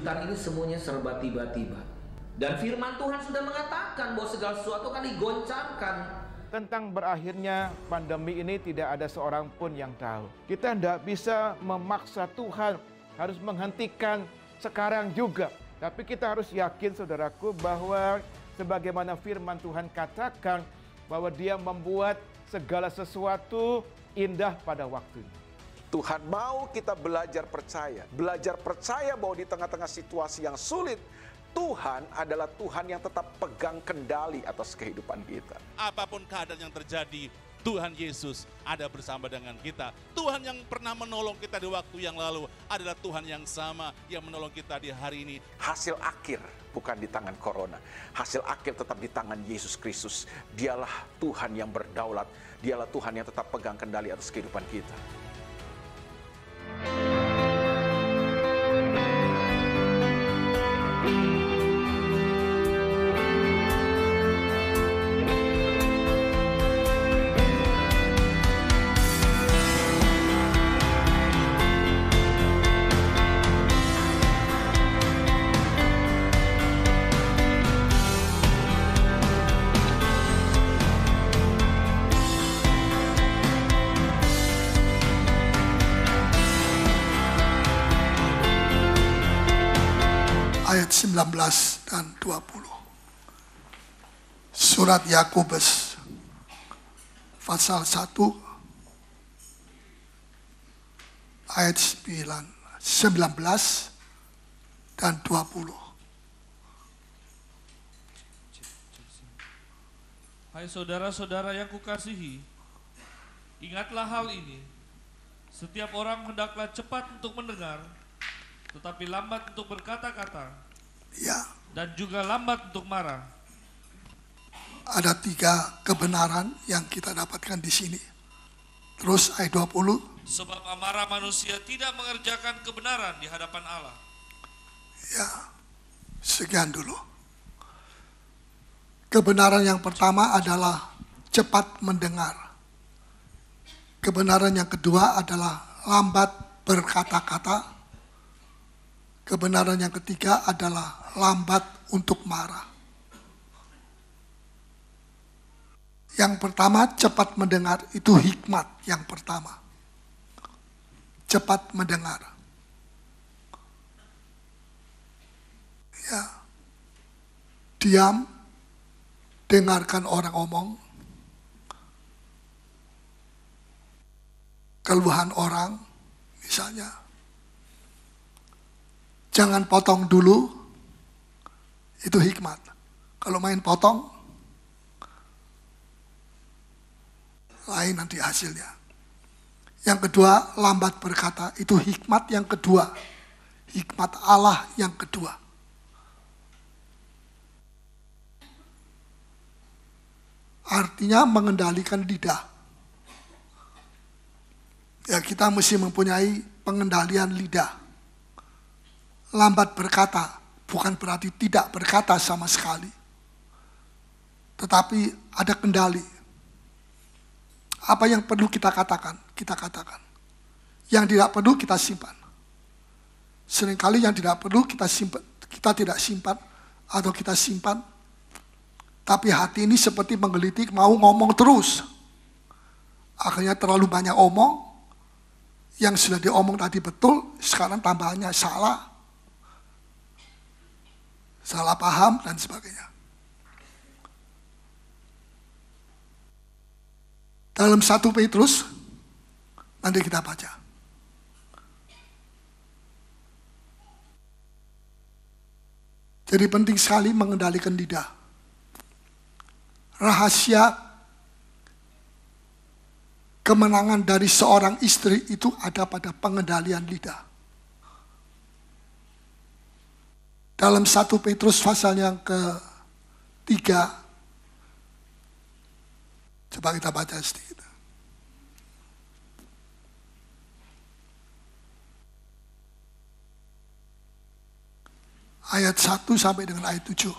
kejutan ini semuanya serba tiba-tiba. Dan firman Tuhan sudah mengatakan bahwa segala sesuatu akan digoncangkan. Tentang berakhirnya pandemi ini tidak ada seorang pun yang tahu. Kita tidak bisa memaksa Tuhan harus menghentikan sekarang juga. Tapi kita harus yakin, saudaraku, bahwa sebagaimana firman Tuhan katakan bahwa Dia membuat segala sesuatu indah pada waktunya. Tuhan mau kita belajar percaya bahwa di tengah-tengah situasi yang sulit, Tuhan adalah Tuhan yang tetap pegang kendali atas kehidupan kita. Apapun keadaan yang terjadi, Tuhan Yesus ada bersama dengan kita. Tuhan yang pernah menolong kita di waktu yang lalu adalah Tuhan yang sama yang menolong kita di hari ini. Hasil akhir bukan di tangan corona. Hasil akhir tetap di tangan Yesus Kristus. Dialah Tuhan yang berdaulat. Dialah Tuhan yang tetap pegang kendali atas kehidupan kita. Ayat 19 dan 20. Surat Yakobus pasal 1 ayat 19 dan 20. Hai saudara-saudara yang kukasihi, ingatlah hal ini. Setiap orang hendaklah cepat untuk mendengar, tetapi lambat untuk berkata-kata, Ya, dan juga lambat untuk marah. ada 3 kebenaran yang kita dapatkan di sini. Terus ayat 20. Sebab amarah manusia tidak mengerjakan kebenaran di hadapan Allah. Ya, sekian dulu. Kebenaran yang pertama adalah cepat mendengar. Kebenaran yang kedua adalah lambat berkata-kata. Kebenaran yang ketiga adalah lambat untuk marah. Yang pertama, cepat mendengar, itu hikmat yang pertama. Cepat mendengar. Ya. Diam, dengarkan orang omong. Keluhan orang, misalnya. Jangan potong dulu, itu hikmat. Kalau main potong, lain nanti hasilnya. Yang kedua, lambat berkata, itu hikmat yang kedua. Hikmat Allah yang kedua. Artinya mengendalikan lidah. Ya, kita mesti mempunyai pengendalian lidah. Lambat berkata bukan berarti tidak berkata sama sekali, tetapi ada kendali. Apa yang perlu kita katakan, kita katakan. Yang tidak perlu kita simpan. Seringkali yang tidak perlu kita simpan, kita tidak simpan atau kita simpan. Tapi hati ini seperti menggelitik, mau ngomong terus. Akhirnya terlalu banyak omong, yang sudah diomong tadi betul, sekarang tambahannya salah. Salah paham dan sebagainya. Dalam 1 Petrus, nanti kita baca. Jadi penting sekali mengendalikan lidah. Rahasia kemenangan dari seorang istri itu ada pada pengendalian lidah. Dalam 1 Petrus pasal yang ke-3, coba kita baca sedikit. Ayat 1 sampai dengan ayat 7.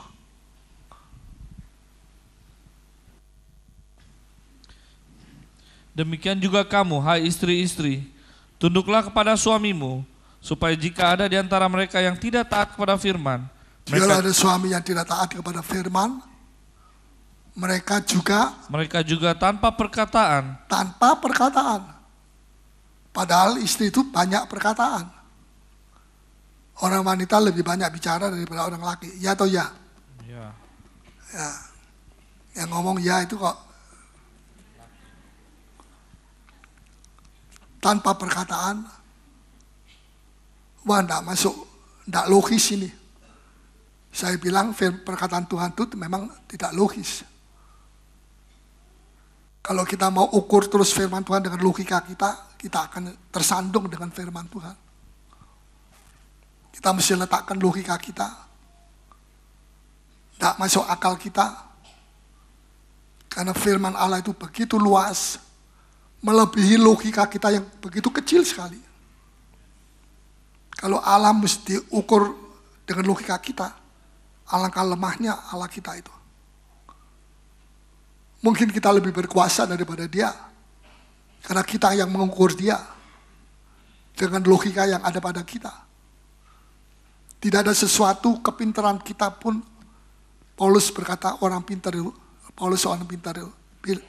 Demikian juga kamu, hai istri-istri, tunduklah kepada suamimu, supaya jika ada di antara mereka yang tidak taat kepada firman, Jika ada suami yang tidak taat kepada firman, mereka juga tanpa perkataan. Padahal istri itu banyak perkataan. Orang wanita lebih banyak bicara daripada orang laki. Ya atau ya? Ya. Ya. Yang ngomong ya itu kok tanpa perkataan. Wah, enggak masuk, enggak logis ini. Saya bilang perkataan Tuhan itu memang tidak logis. Kalau kita mau ukur terus firman Tuhan dengan logika kita akan tersandung dengan firman Tuhan. Kita mesti letakkan logika kita. Tidak masuk akal kita. Karena firman Allah itu begitu luas, melebihi logika kita yang begitu kecil sekali. Kalau Allah mesti diukur dengan logika kita, alangkah lemahnya Allah kita itu. Mungkin kita lebih berkuasa daripada dia, karena kita yang mengukur dia dengan logika yang ada pada kita. Tidak ada sesuatu kepintaran kita pun. Paulus berkata orang pintar itu,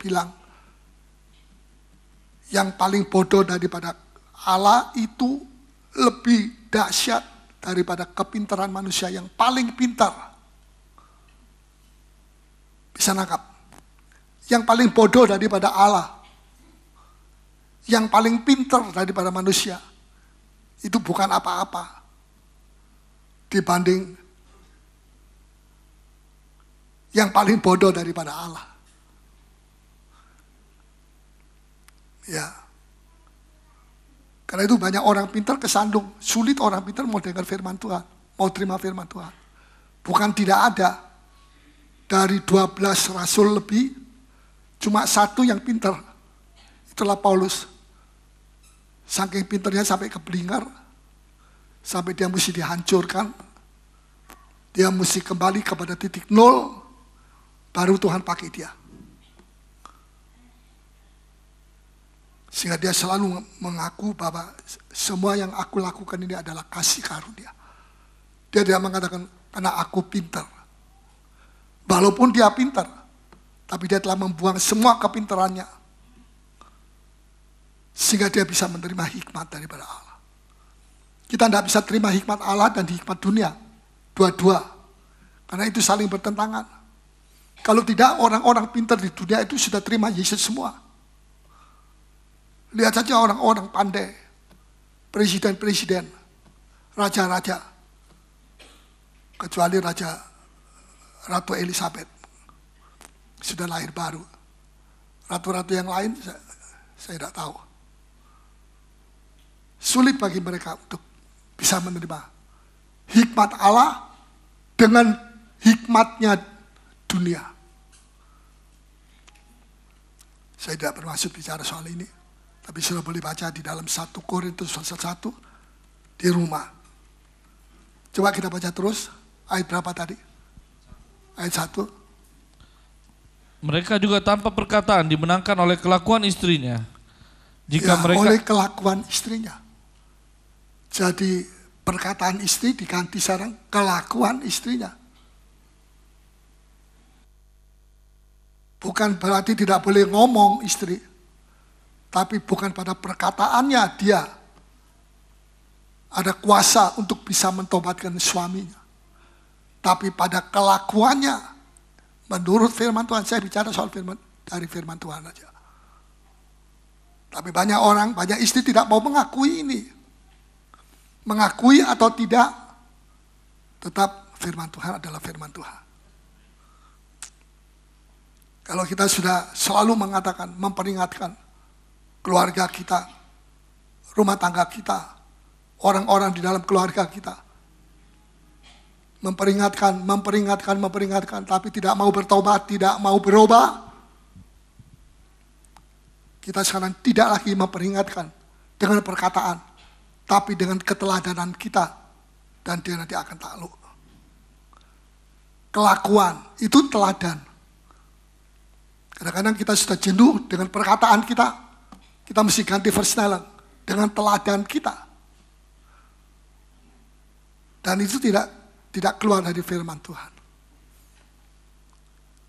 bilang, yang paling bodoh daripada Allah itu lebih dahsyat daripada kepintaran manusia yang paling pintar. Bisa nangkap? Yang paling bodoh daripada Allah, yang paling pintar daripada manusia, itu bukan apa-apa dibanding yang paling bodoh daripada Allah. Ya. Karena itu banyak orang pintar kesandung. Sulit orang pintar mau dengar firman Tuhan, mau terima firman Tuhan. Bukan tidak ada. Dari 12 rasul lebih, cuma satu yang pintar. Itulah Paulus. Saking pintarnya sampai keblinger, sampai dia mesti dihancurkan. Dia mesti kembali kepada titik nol, baru Tuhan pakai dia. Sehingga dia selalu mengaku bahwa semua yang aku lakukan ini adalah kasih karunia. Dia tidak mengatakan, karena aku pintar. Walaupun dia pintar, tapi dia telah membuang semua kepintarannya. Sehingga dia bisa menerima hikmat daripada Allah. Kita tidak bisa terima hikmat Allah dan hikmat dunia. Dua-dua. Karena itu saling bertentangan. Kalau tidak, orang-orang pintar di dunia itu sudah terima Yesus semua. Lihat saja orang-orang pandai, presiden-presiden, raja-raja, kecuali Ratu Elizabeth, sudah lahir baru. Ratu-ratu yang lain saya tidak tahu. Sulit bagi mereka untuk bisa menerima hikmat Allah dengan hikmatnya dunia. Saya tidak bermaksud bicara soal ini. Tapi sudah boleh baca di dalam 1 Korintus pasal 1 di rumah. Coba kita baca terus. Ayat berapa tadi? Ayat 1. Mereka juga tanpa perkataan dimenangkan oleh kelakuan istrinya. Jika mereka oleh kelakuan istrinya. Jadi perkataan istri diganti sekarang kelakuan istrinya. Bukan berarti tidak boleh ngomong istri. Tapi bukan pada perkataannya dia ada kuasa untuk bisa mentobatkan suaminya. Tapi pada kelakuannya, menurut firman Tuhan, saya bicara soal dari firman Tuhan aja. Tapi banyak orang, banyak istri tidak mau mengakui ini. Mengakui atau tidak, tetap firman Tuhan adalah firman Tuhan. Kalau kita sudah selalu mengatakan, memperingatkan, keluarga kita, rumah tangga kita, orang-orang di dalam keluarga kita. Memperingatkan, tapi tidak mau bertobat, tidak mau berubah. Kita sekarang tidak lagi memperingatkan dengan perkataan, tapi dengan keteladanan kita, dan dia nanti akan takluk. Kelakuan, itu teladan. Kadang-kadang kita sudah jenuh dengan perkataan kita mesti ganti verse dengan teladan kita. Dan itu tidak keluar dari firman Tuhan.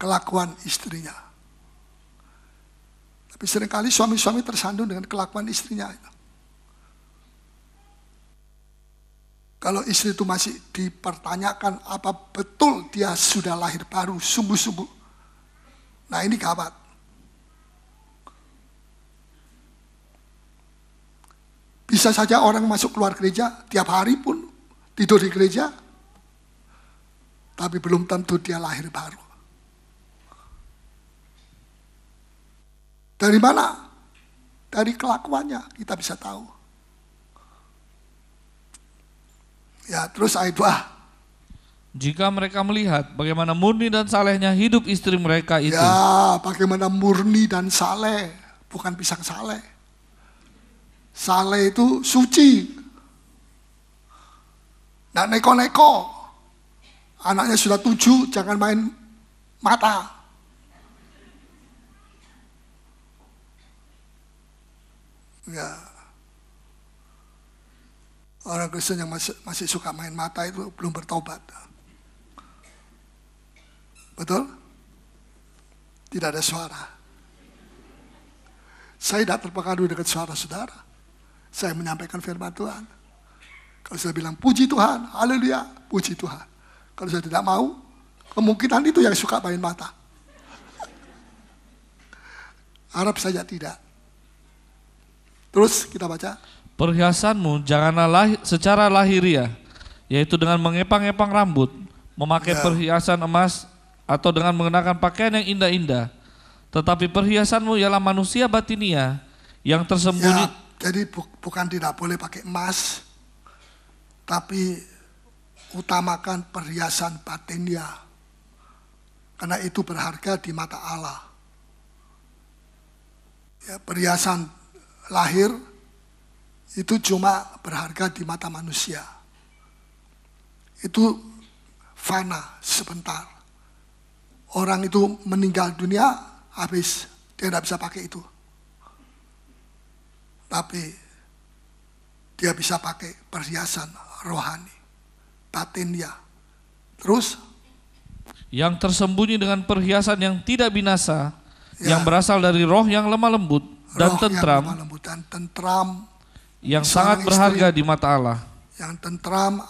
Kelakuan istrinya. Tapi seringkali suami-suami tersandung dengan kelakuan istrinya. Kalau istri itu masih dipertanyakan apa betul dia sudah lahir baru, sungguh-sungguh. Nah ini gawat. Bisa saja orang masuk keluar gereja, tiap hari pun tidur di gereja, tapi belum tentu dia lahir baru. Dari mana? Dari kelakuannya kita bisa tahu. Ya, terus ayat 2. Jika mereka melihat bagaimana murni dan salehnya hidup istri mereka itu. Ya, bagaimana murni dan saleh, bukan pisang saleh. Saleh itu suci. Nggak neko-neko. Anaknya sudah 7, jangan main mata. Ya. Orang Kristen yang masih suka main mata itu belum bertobat. Betul? Tidak ada suara. Saya tidak terpengaruh dengan suara saudara. Saya menyampaikan firman Tuhan. Kalau saya bilang puji Tuhan, haleluya, puji Tuhan. Kalau saya tidak mau, kemungkinan itu yang suka main mata. Harap saja tidak. Terus kita baca. Perhiasanmu janganlah secara lahiriah, yaitu dengan mengepang-epang rambut, memakai perhiasan emas, atau dengan mengenakan pakaian yang indah-indah. Tetapi perhiasanmu ialah manusia batinia yang tersembunyi. Ya, jadi bukan tidak boleh pakai emas, tapi utamakan perhiasan batinia. Karena itu berharga di mata Allah. Ya, perhiasan lahir itu cuma berharga di mata manusia. Itu fana sebentar. Orang itu meninggal dunia, habis. Dia tidak bisa pakai itu. Tapi dia bisa pakai perhiasan rohani, batinia. Terus? Yang tersembunyi dengan perhiasan yang tidak binasa, yang berasal dari roh yang lemah lembut dan tentram. Yang lemah lembut dan tentram. Yang sangat berharga di mata Allah. Yang tentram,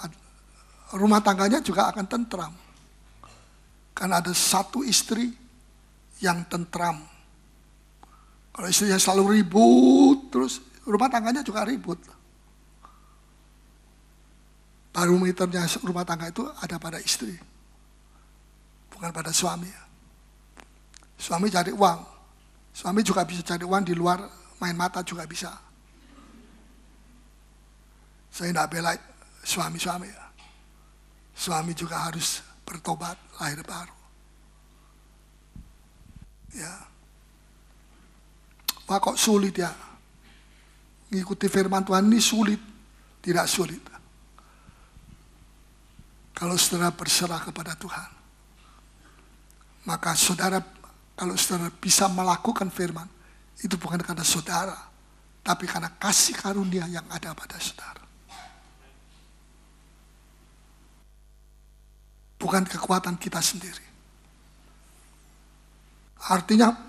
rumah tangganya juga akan tentram. Karena ada satu istri yang tentram. Kalau istrinya selalu ribut, terus rumah tangganya juga ribut. Barometernya rumah tangga itu ada pada istri. Bukan pada suami. Suami cari uang. Suami juga bisa cari uang di luar, main mata juga bisa. Saya tidak bela suami-suami. Suami juga harus bertobat, lahir baru. Ya. Wah kok sulit ya. Mengikuti firman Tuhan ini sulit. Tidak sulit. Kalau saudara berserah kepada Tuhan. Maka saudara, kalau saudara bisa melakukan firman, itu bukan karena saudara, tapi karena kasih karunia yang ada pada saudara. Bukan kekuatan kita sendiri.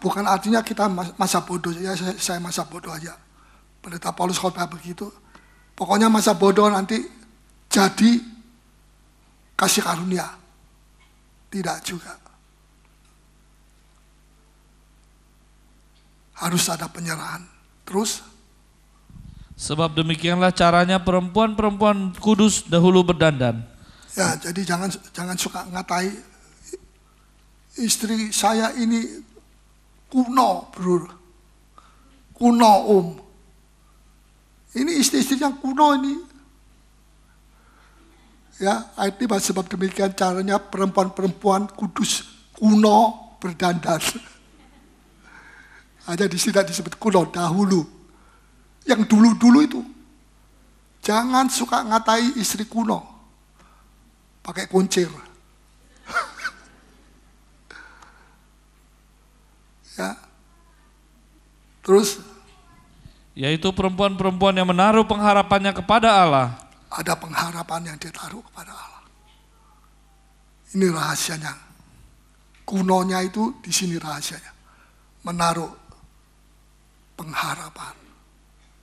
Bukan artinya kita masa bodoh. Ya saya masa bodoh aja. Pendeta Paulus khotbah begitu. Pokoknya masa bodoh nanti jadi kasih karunia. Tidak juga. Harus ada penyerahan. Terus? Sebab demikianlah caranya perempuan-perempuan kudus dahulu berdandan. Ya, jadi jangan suka ngatai istri saya ini kuno, bro. Kuno, Ini istri-istri yang kuno ini. Ya, ayat ini sebab demikian caranya perempuan-perempuan kudus kuno berdandan. Hanya tidak disebut kuno dahulu. Yang dulu-dulu itu. Jangan suka ngatai istri kuno. Pakai kuncir. Ya. Terus? Yaitu perempuan-perempuan yang menaruh pengharapannya kepada Allah. ada pengharapan yang dia taruh kepada Allah. Ini rahasianya. Kunonya itu di sini rahasianya. Menaruh pengharapan.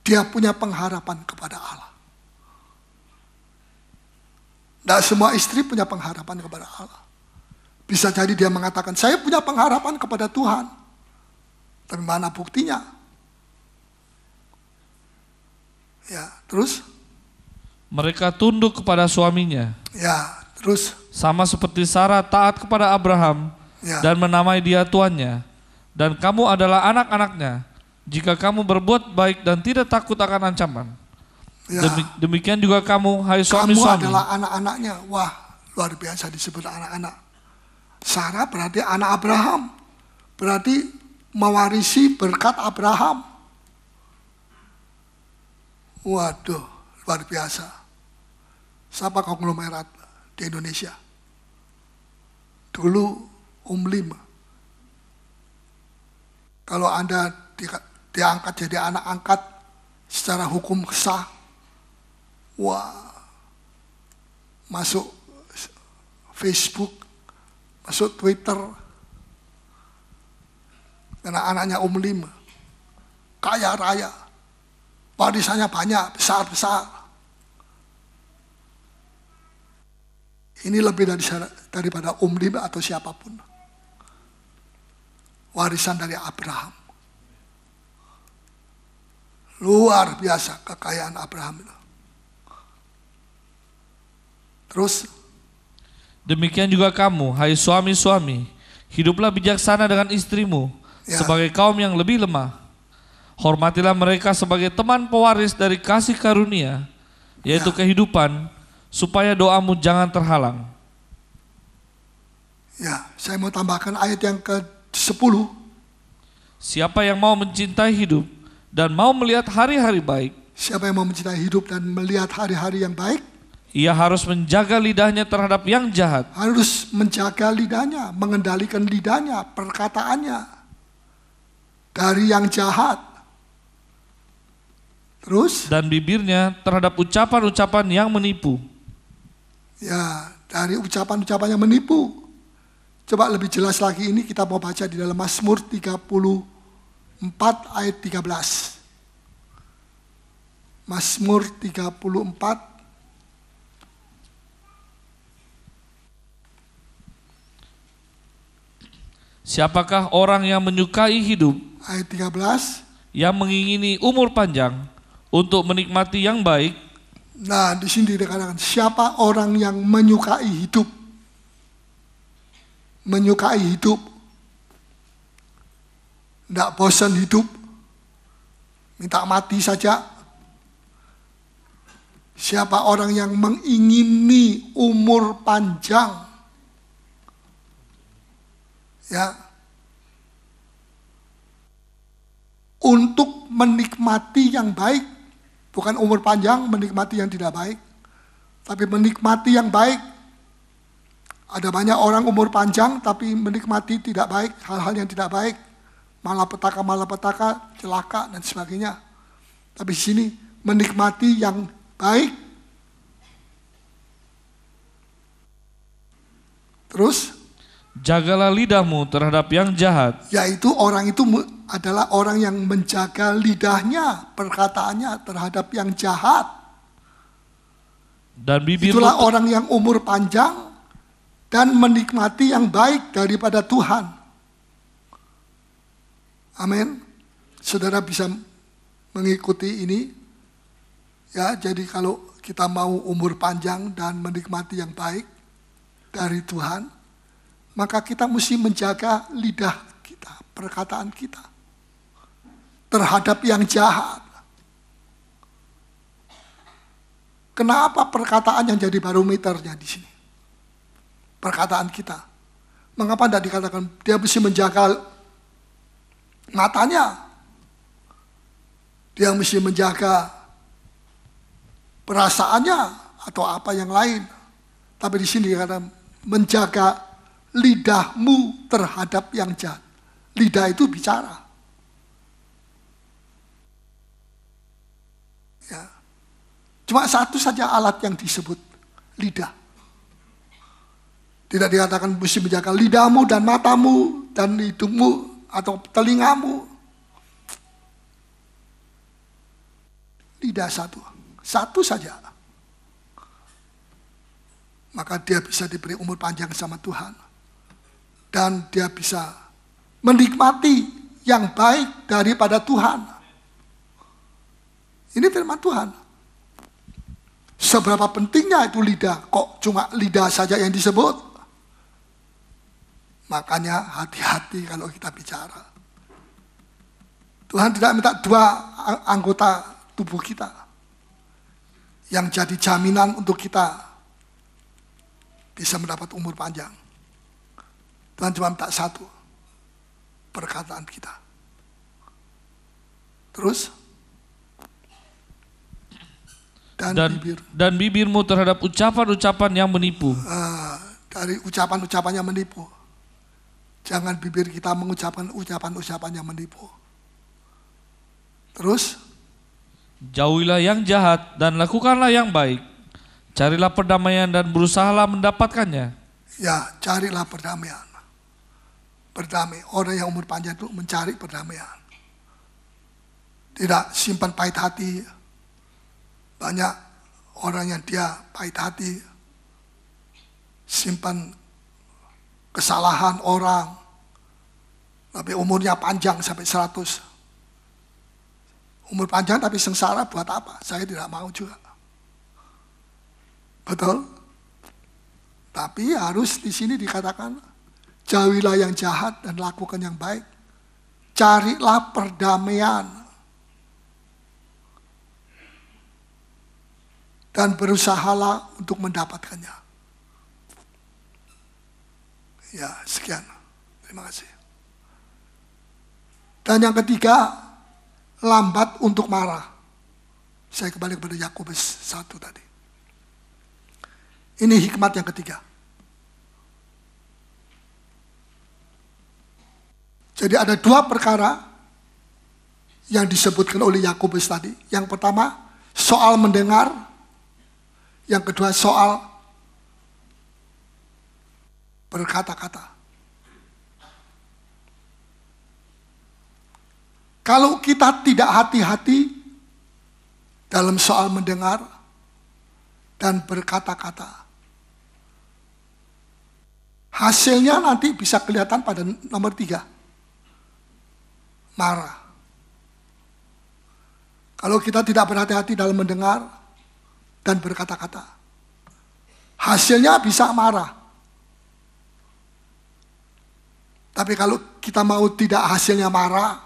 Dia punya pengharapan kepada Allah. Tidak semua istri punya pengharapan kepada Allah. Bisa jadi dia mengatakan, saya punya pengharapan kepada Tuhan. Tapi mana buktinya? Ya, terus? Mereka tunduk kepada suaminya. Ya, terus? Sama seperti Sarah taat kepada Abraham dan menamai dia tuannya. Dan kamu adalah anak-anaknya jika kamu berbuat baik dan tidak takut akan ancaman. Ya. Demikian juga kamu, hai suami-suami. Kamu adalah anak-anaknya. Wah, luar biasa disebut anak-anak. Sarah berarti anak Abraham. Berarti mewarisi berkat Abraham. Waduh, luar biasa. Siapa konglomerat di Indonesia? Dulu Lim. Kalau Anda diangkat jadi anak angkat secara hukum sah, wah, masuk Facebook, masuk Twitter, karena anaknya Lim, kaya raya, warisannya banyak, besar-besar. Ini lebih daripada Lim atau siapapun. Warisan dari Abraham. Luar biasa kekayaan Abraham itu. Terus? Demikian juga kamu, hai suami-suami, hiduplah bijaksana dengan istrimu sebagai kaum yang lebih lemah. Hormatilah mereka sebagai teman pewaris dari kasih karunia, yaitu kehidupan, supaya doamu jangan terhalang. Ya, saya mau tambahkan ayat yang ke-10. Siapa yang mau mencintai hidup dan mau melihat hari-hari baik. Siapa yang mau mencintai hidup dan melihat hari-hari yang baik? Ia harus menjaga lidahnya terhadap yang jahat. Harus menjaga lidahnya, mengendalikan lidahnya, perkataannya dari yang jahat. Terus? Dan bibirnya terhadap ucapan-ucapan yang menipu. Ya, dari ucapan-ucapan yang menipu. Coba lebih jelas lagi ini kita mau baca di dalam Mazmur 34 ayat 13. Mazmur 34 Siapakah orang yang menyukai hidup? Ayat 13. Yang mengingini umur panjang untuk menikmati yang baik. Nah, di sini dikatakan siapa orang yang menyukai hidup? Menyukai hidup. Tidak bosan hidup. Minta mati saja. Siapa orang yang mengingini umur panjang? Ya. Untuk menikmati yang baik. Bukan umur panjang menikmati yang tidak baik. Tapi menikmati yang baik. Ada banyak orang umur panjang tapi menikmati tidak baik, hal-hal yang tidak baik. Malapetaka, celaka dan sebagainya. Tapi di sini menikmati yang baik. Terus? Jagalah lidahmu terhadap yang jahat. Yaitu orang itu adalah orang yang menjaga lidahnya, perkataannya terhadap yang jahat. Dan bibirmu, itulah orang yang umur panjang dan menikmati yang baik daripada Tuhan. Amin. Saudara bisa mengikuti ini. Ya, jadi kalau kita mau umur panjang dan menikmati yang baik dari Tuhan, maka kita mesti menjaga lidah kita, perkataan kita terhadap yang jahat. Kenapa perkataan yang jadi barometernya di sini? Perkataan kita. Mengapa tidak dikatakan dia mesti menjaga matanya? Dia mesti menjaga perasaannya atau apa yang lain. Tapi di sini dikatakan menjaga lidahmu terhadap yang jahat. Lidah itu bicara. Ya. Cuma satu saja alat yang disebut lidah. Tidak dikatakan mesti menjaga lidahmu dan matamu dan hidungmu atau telingamu. Lidah satu. Satu saja. Maka dia bisa diberi umur panjang sama Tuhan. Dan dia bisa menikmati yang baik daripada Tuhan. Ini firman Tuhan. Seberapa pentingnya itu lidah, kok cuma lidah saja yang disebut? Makanya hati-hati kalau kita bicara. Tuhan tidak minta dua anggota tubuh kita yang jadi jaminan untuk kita bisa mendapat umur panjang. Tuhan cuma minta satu, perkataan kita. Terus? Dan bibirmu terhadap ucapan-ucapan yang menipu. Dari ucapan-ucapan yang menipu. Jangan bibir kita mengucapkan ucapan-ucapan yang menipu. Terus? Jauhilah yang jahat dan lakukanlah yang baik. Carilah perdamaian dan berusahalah mendapatkannya. Ya, carilah perdamaian. Berdamai. Orang yang umur panjang itu mencari perdamaian. Tidak simpan pahit hati. Banyak orang yang dia pahit hati, simpan kesalahan orang, tapi umurnya panjang sampai 100. Umur panjang tapi sengsara buat apa? Saya tidak mau juga. Betul? Tapi harus di sini dikatakan, jauhilah yang jahat dan lakukan yang baik. Carilah perdamaian. Dan berusahalah untuk mendapatkannya. Ya, sekian. Terima kasih. Dan yang ketiga, lambat untuk marah. Saya kembali kepada Yakobus 1 tadi. Ini hikmat yang ketiga. Jadi ada dua perkara yang disebutkan oleh Yakobus tadi. Yang pertama, soal mendengar. Yang kedua, soal berkata-kata. Kalau kita tidak hati-hati dalam soal mendengar dan berkata-kata, hasilnya nanti bisa kelihatan pada nomor 3. Marah. Kalau kita tidak berhati-hati dalam mendengar dan berkata-kata, hasilnya bisa marah. Tapi kalau kita mau tidak hasilnya marah,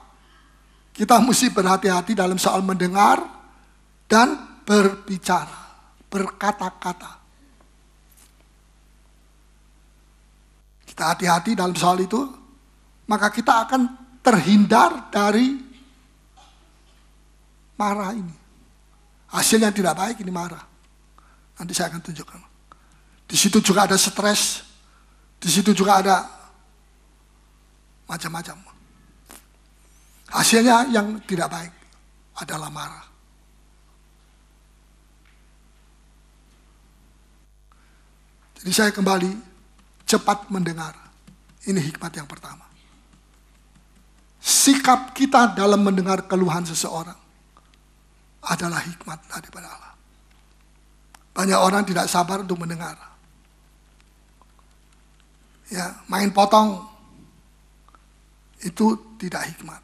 kita mesti berhati-hati dalam soal mendengar dan berbicara, berkata-kata. Kita hati-hati dalam soal itu, maka kita akan terhindar dari marah ini. Hasilnya tidak baik, ini marah. Nanti saya akan tunjukkan. Di situ juga ada stres, di situ juga ada macam-macam. Hasilnya yang tidak baik adalah marah. Jadi saya kembali, cepat mendengar. Ini hikmat yang pertama. Sikap kita dalam mendengar keluhan seseorang adalah hikmat daripada Allah. Banyak orang tidak sabar untuk mendengar. Ya, main potong itu tidak hikmat.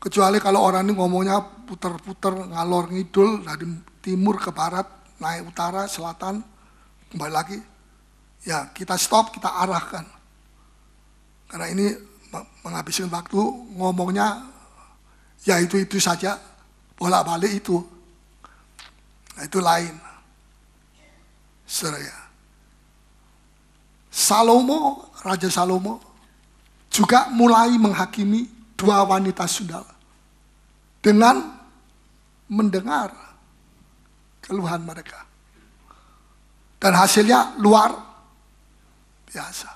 Kecuali kalau orang ini ngomongnya puter-puter, ngalor ngidul dari timur ke barat, naik utara, selatan, kembali lagi. Ya, kita stop, kita arahkan. Karena ini menghabiskan waktu, ngomongnya ya itu saja, bolak-balik itu. Nah, itu lain. Saudara, Salomo, Raja Salomo juga mulai menghakimi 2 wanita sundal dengan mendengar keluhan mereka. Dan hasilnya luar biasa.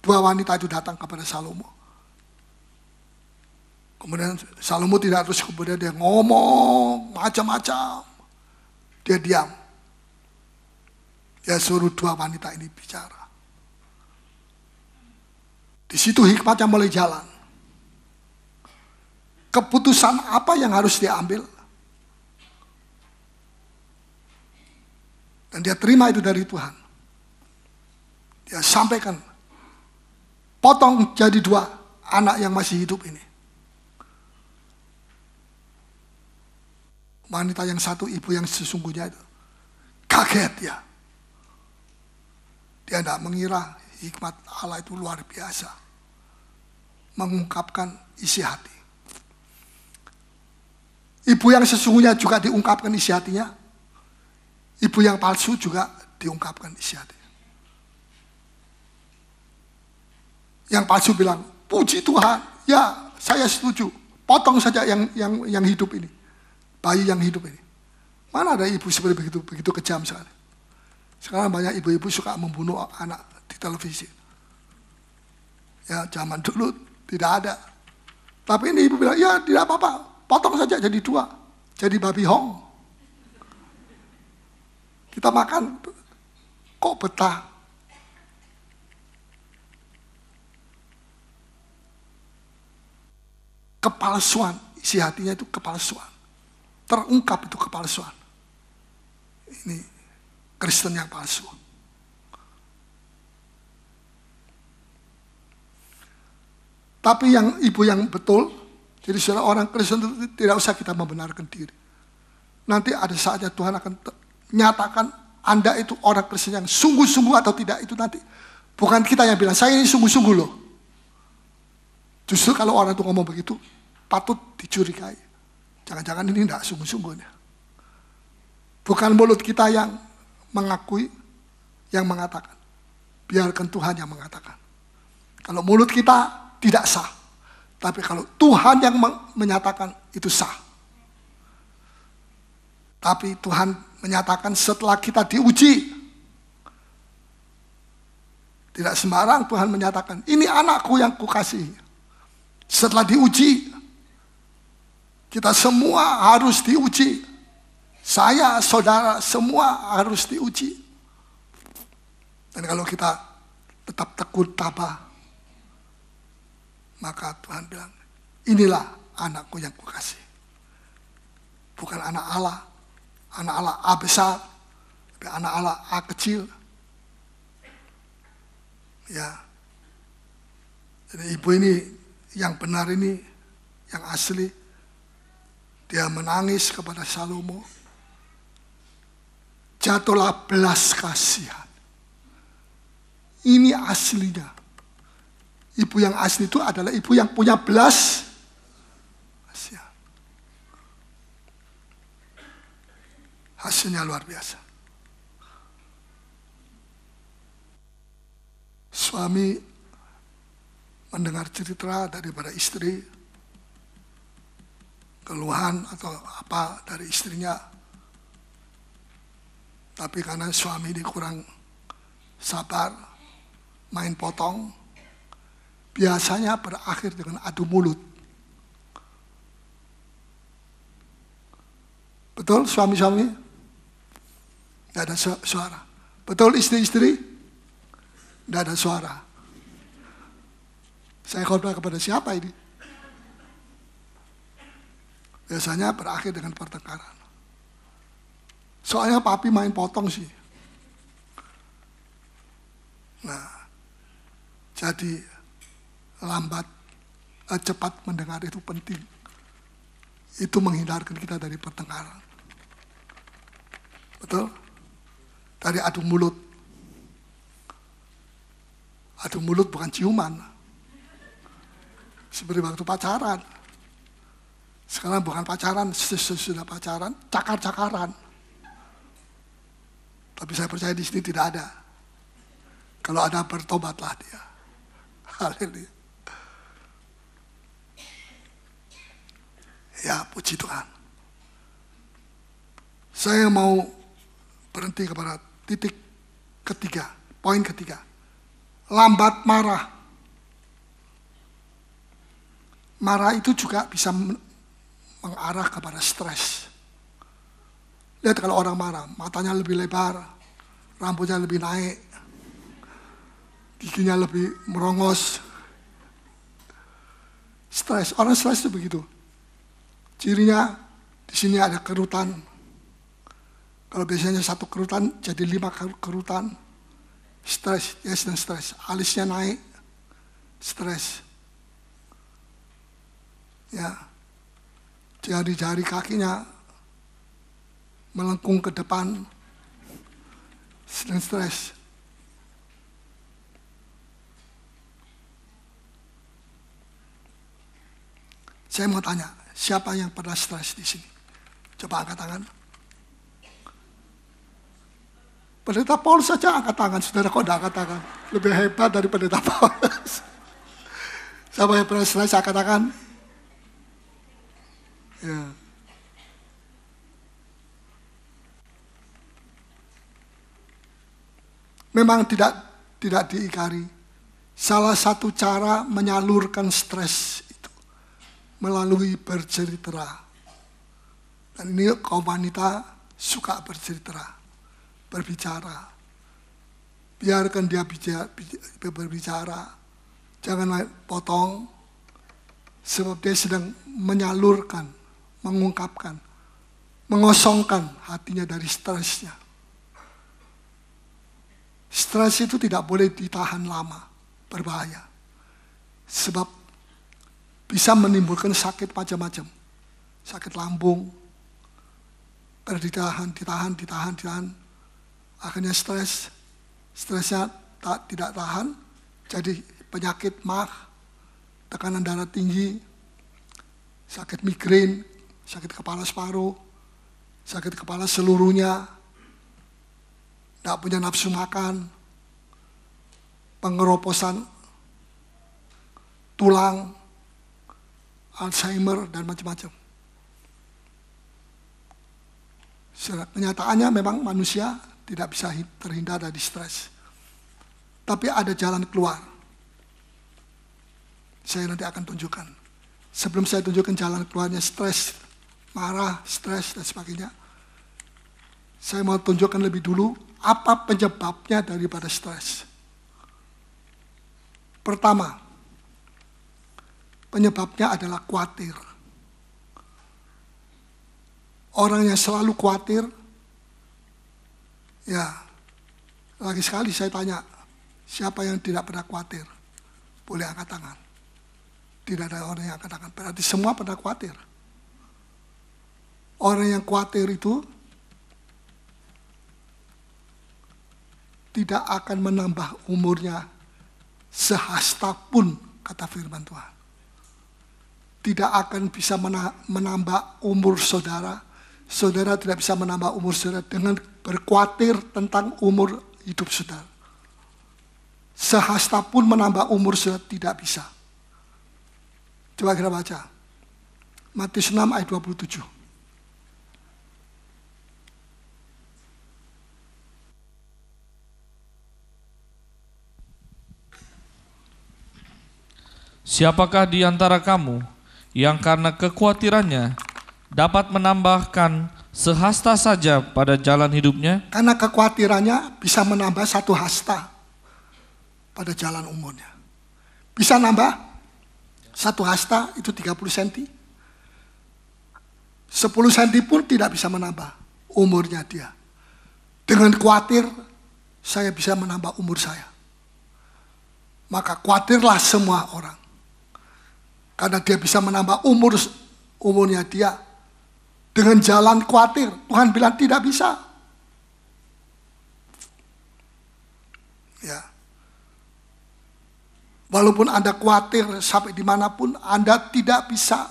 Dua wanita itu datang kepada Salomo. Kemudian Salomo tidak terus, kemudian dia ngomong macam-macam. Dia diam. Dia suruh dua wanita ini bicara. Di situ hikmatnya mulai jalan. Keputusan apa yang harus dia ambil? Dan dia terima itu dari Tuhan. Dia sampaikan, potong jadi dua anak yang masih hidup ini. Wanita yang satu, ibu yang sesungguhnya itu, kaget ya. Dia tidak mengira hikmat Allah itu luar biasa. Mengungkapkan isi hati. Ibu yang sesungguhnya juga diungkapkan isi hatinya. Ibu yang palsu juga diungkapkan isi hatinya. Yang palsu bilang, puji Tuhan, ya saya setuju. Potong saja yang hidup ini. Bayi yang hidup ini. Mana ada ibu seperti begitu kejam sekali. Sekarang banyak ibu-ibu suka membunuh anak di televisi. Ya zaman dulu tidak ada. Tapi ini ibu bilang, ya tidak apa-apa. Potong saja jadi dua. Jadi babi hong. Kita makan, kok betah. Kepalsuan, isi hatinya itu kepalsuan. Terungkap itu kepalsuan. Ini Kristen yang palsu. Tapi yang ibu yang betul, jadi saudara, orang Kristen itu tidak usah kita membenarkan diri. Nanti ada saatnya Tuhan akan nyatakan Anda itu orang Kristen yang sungguh-sungguh atau tidak, itu nanti. Bukan kita yang bilang, saya ini sungguh-sungguh loh. Justru kalau orang itu ngomong begitu, patut dicurigai. Jangan-jangan ini tidak sungguh-sungguhnya. Bukan mulut kita yang mengakui, yang mengatakan. Biarkan Tuhan yang mengatakan. Kalau mulut kita tidak sah. Tapi kalau Tuhan yang menyatakan, itu sah. Tapi Tuhan menyatakan setelah kita diuji. Tidak sembarang Tuhan menyatakan, ini anakku yang kukasihi. Setelah diuji, kita semua harus diuji. Saya, saudara, semua harus diuji. Dan kalau kita tetap tekun tabah, maka Tuhan bilang, inilah anakku yang kukasih. Bukan anak Allah. Anak Allah A besar, tapi anak Allah A kecil. Ya. Jadi ibu ini yang benar ini, yang asli, dia menangis kepada Salomo. Jatuhlah belas kasihan. Ini aslinya. Ibu yang asli itu adalah ibu yang punya belas kasihan. Hasilnya luar biasa. Suami mendengar cerita daripada istri, keluhan atau apa dari istrinya. Tapi karena suami ini kurang sabar, main potong, biasanya berakhir dengan adu mulut. Betul suami-suami? Tidak ada suara. Betul istri-istri? Tidak ada suara. Saya khotbah kepada siapa ini? Biasanya berakhir dengan pertengkaran. Soalnya papi main potong sih. Nah, jadi cepat mendengar itu penting. Itu menghindarkan kita dari pertengkaran. Betul? Dari adu mulut. Adu mulut bukan ciuman. Seperti waktu pacaran. Sekarang bukan pacaran, sudah pacaran, cakar-cakaran. Tapi saya percaya di sini tidak ada. Kalau ada, bertobatlah dia. Haleluya. Ya, puji Tuhan. Saya mau berhenti kepada titik ketiga, poin ketiga. Lambat marah. marah itu juga bisa mengarah kepada stres. Lihat kalau orang marah, matanya lebih lebar, rambutnya lebih naik, giginya lebih merongos. Stres, orang stres itu begitu. Cirinya di sini ada kerutan. Kalau biasanya 1 kerutan jadi 5 kerutan. Stres, dia sedang stres. Alisnya naik, stres. Ya, jari-jari kakinya melengkung ke depan, sedang stres. Saya mau tanya, siapa yang pernah stres di sini? Coba angkat tangan. Pendeta Paulus saja angkat tangan, saudara kok tidak angkat tangan? Lebih hebat dari pendeta Paulus. Siapa yang pernah stres angkat tangan? Ya. Memang tidak diingkari. Salah satu cara menyalurkan stres itu melalui bercerita. Dan ini kaum wanita suka berbicara. Biarkan dia berbicara. Jangan potong. Sebab dia sedang menyalurkan, mengungkapkan, mengosongkan hatinya dari stresnya. Stres itu tidak boleh ditahan lama, berbahaya. Sebab bisa menimbulkan sakit macam-macam. Sakit lambung, ditahan. Akhirnya stresnya tidak tahan, jadi penyakit mah, tekanan darah tinggi, sakit migrain, sakit kepala separuh, sakit kepala seluruhnya, tidak punya nafsu makan, pengeroposan tulang, Alzheimer, dan macam-macam. Kenyataannya memang manusia tidak bisa terhindar dari stres. Tapi ada jalan keluar. Saya nanti akan tunjukkan. Sebelum saya tunjukkan jalan keluarnya stres, marah, stres, dan sebagainya, saya mau tunjukkan lebih dulu apa penyebabnya daripada stres. Pertama, penyebabnya adalah khawatir. Orang yang selalu khawatir, ya, lagi sekali saya tanya, siapa yang tidak pernah khawatir? Boleh angkat tangan. Tidak ada orang yang angkat tangan, berarti semua pernah khawatir. Orang yang khawatir itu tidak akan menambah umurnya sehasta pun, kata firman Tuhan. Tidak akan bisa menambah umur saudara. Saudara tidak bisa menambah umur saudara dengan berkhawatir tentang umur hidup saudara. Sehasta pun menambah umur saudara tidak bisa. Coba kita baca. Matius 6 ayat 27. Siapakah di antara kamu yang karena kekhawatirannya dapat menambahkan sehasta saja pada jalan hidupnya? Karena kekhawatirannya bisa menambah 1 hasta pada jalan umurnya. Bisa nambah 1 hasta itu 30 cm. 10 cm pun tidak bisa menambah umurnya dia. Dengan khawatir, saya bisa menambah umur saya. Maka khawatirlah semua orang. Karena dia bisa menambah umurnya dia. Dengan jalan khawatir, Tuhan bilang tidak bisa. Ya. Walaupun Anda khawatir sampai dimanapun, Anda tidak bisa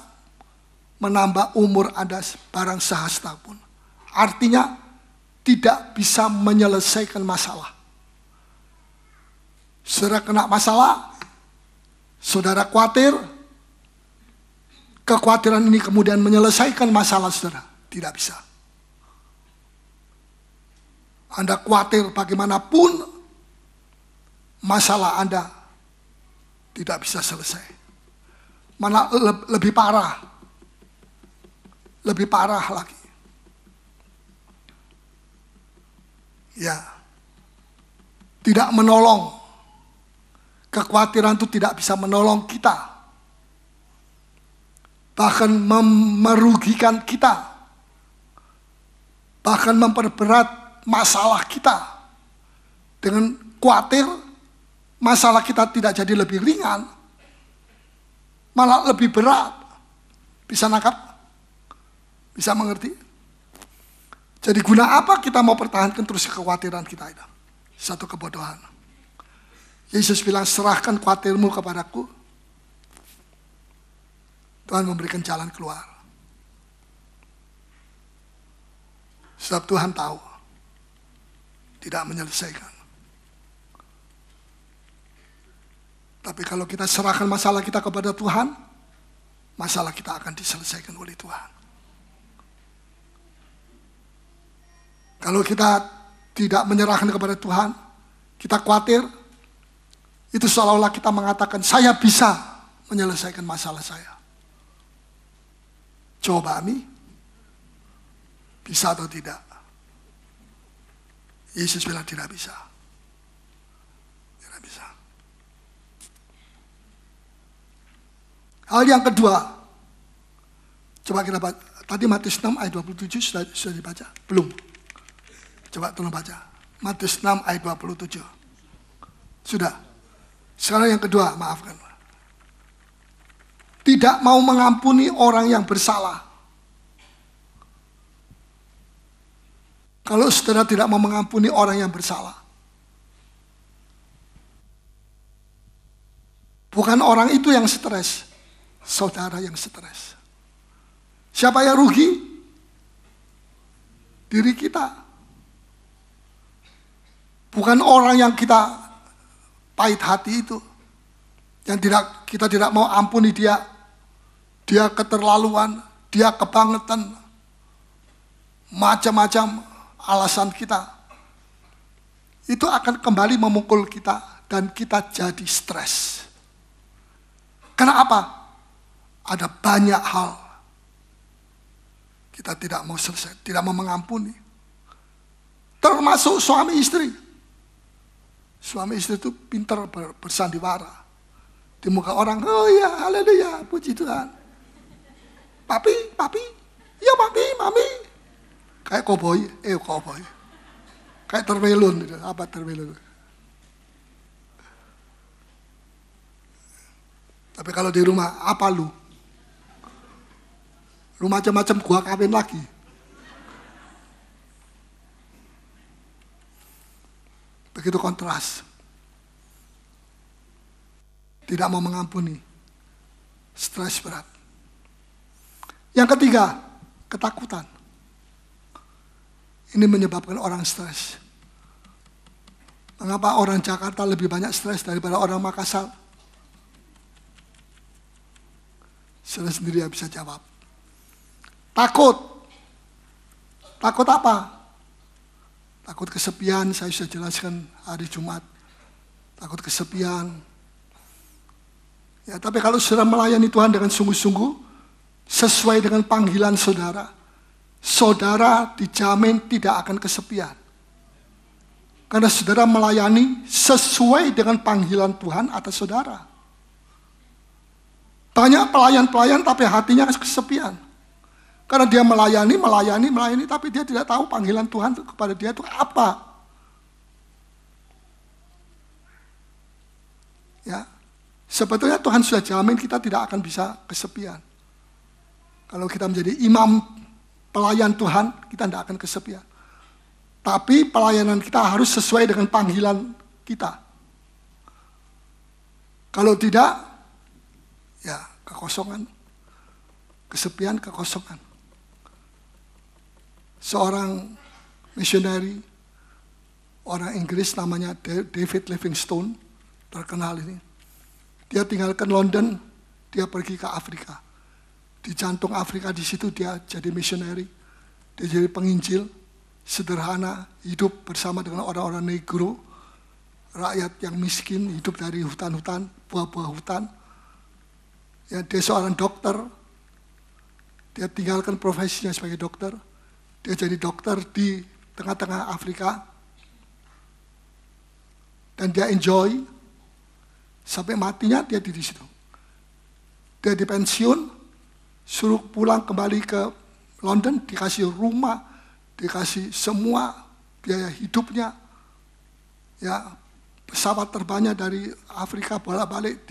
menambah umur Anda barang sehasta pun. Artinya tidak bisa menyelesaikan masalah. Saudara kena masalah, saudara khawatir, kekhawatiran ini kemudian menyelesaikan masalah saudara. Tidak bisa. Anda khawatir bagaimanapun, masalah Anda tidak bisa selesai. Mana lebih parah. Lebih parah lagi. Ya. Tidak menolong. Kekhawatiran itu tidak bisa menolong kita. Bahkan merugikan kita. Bahkan memperberat masalah kita. Dengan khawatir, masalah kita tidak jadi lebih ringan. Malah lebih berat. Bisa nangkap? Bisa mengerti? Jadi guna apa kita mau pertahankan terus kekhawatiran kita itu? Satu kebodohan. Yesus bilang, serahkan khawatirmu kepadaku. Tuhan memberikan jalan keluar. Sebab Tuhan tahu. Tidak menyelesaikan. Tapi kalau kita serahkan masalah kita kepada Tuhan, masalah kita akan diselesaikan oleh Tuhan. Kalau kita tidak menyerahkan kepada Tuhan, kita khawatir, itu seolah-olah kita mengatakan, saya bisa menyelesaikan masalah saya. Coba Mi, bisa atau tidak? Yesus bilang tidak bisa. Tidak bisa. Hal yang kedua, coba kita baca. Tadi Matius 6 ayat 27 sudah dibaca? Belum. Coba tolong baca. Matius 6 ayat 27. Sudah. Sekarang yang kedua, maafkan. Tidak mau mengampuni orang yang bersalah. Kalau saudara tidak mau mengampuni orang yang bersalah, bukan orang itu yang stres, saudara yang stres. Siapa yang rugi? Diri kita. Bukan orang yang kita pahit hati itu, yang kita tidak mau ampuni dia. Dia keterlaluan, dia kebangetan, macam-macam alasan kita. Itu akan kembali memukul kita dan kita jadi stres. Karena apa? Ada banyak hal kita tidak mau selesai, tidak mau mengampuni. Termasuk suami istri. Suami istri itu pintar bersandiwara. Di muka orang, oh ya haleluya, puji Tuhan. Papi, ya papi, mami. Kayak koboi. Kayak termelun itu. Apa termelun? Tapi kalau di rumah, apa lu? Lu macam-macam gua kawin lagi. Begitu kontras. Tidak mau mengampuni. Stres berat. Yang ketiga, ketakutan. Ini menyebabkan orang stres. Mengapa orang Jakarta lebih banyak stres daripada orang Makassar? Saudara sendiri yang bisa jawab. Takut. Takut apa? Takut kesepian, saya sudah jelaskan hari Jumat. Takut kesepian. Ya, tapi kalau saudara melayani Tuhan dengan sungguh-sungguh, sesuai dengan panggilan saudara, saudara dijamin tidak akan kesepian. Karena saudara melayani sesuai dengan panggilan Tuhan atas saudara. Banyak pelayan-pelayan tapi hatinya kesepian. Karena dia melayani, tapi dia tidak tahu panggilan Tuhan kepada dia itu apa. Ya, sebetulnya Tuhan sudah jamin kita tidak akan bisa kesepian. Kalau kita menjadi imam pelayan Tuhan, kita tidak akan kesepian. Tapi pelayanan kita harus sesuai dengan panggilan kita. Kalau tidak, ya kekosongan, kesepian, kekosongan. Seorang misioneri, orang Inggris namanya David Livingstone, terkenal ini. Dia tinggalkan London, dia pergi ke Afrika. Di jantung Afrika di situ dia jadi misioneri, dia jadi penginjil, sederhana, hidup bersama dengan orang-orang Negro, rakyat yang miskin, hidup dari hutan-hutan, buah-buah hutan. Ya, dia seorang dokter. Dia tinggalkan profesinya sebagai dokter. Dia jadi dokter di tengah-tengah Afrika. Dan dia enjoy. Sampai matinya dia di situ. Dia di pensiun, suruh pulang kembali ke London, dikasih rumah, dikasih semua biaya hidupnya. Ya, pesawat terbangnya dari Afrika bolak-balik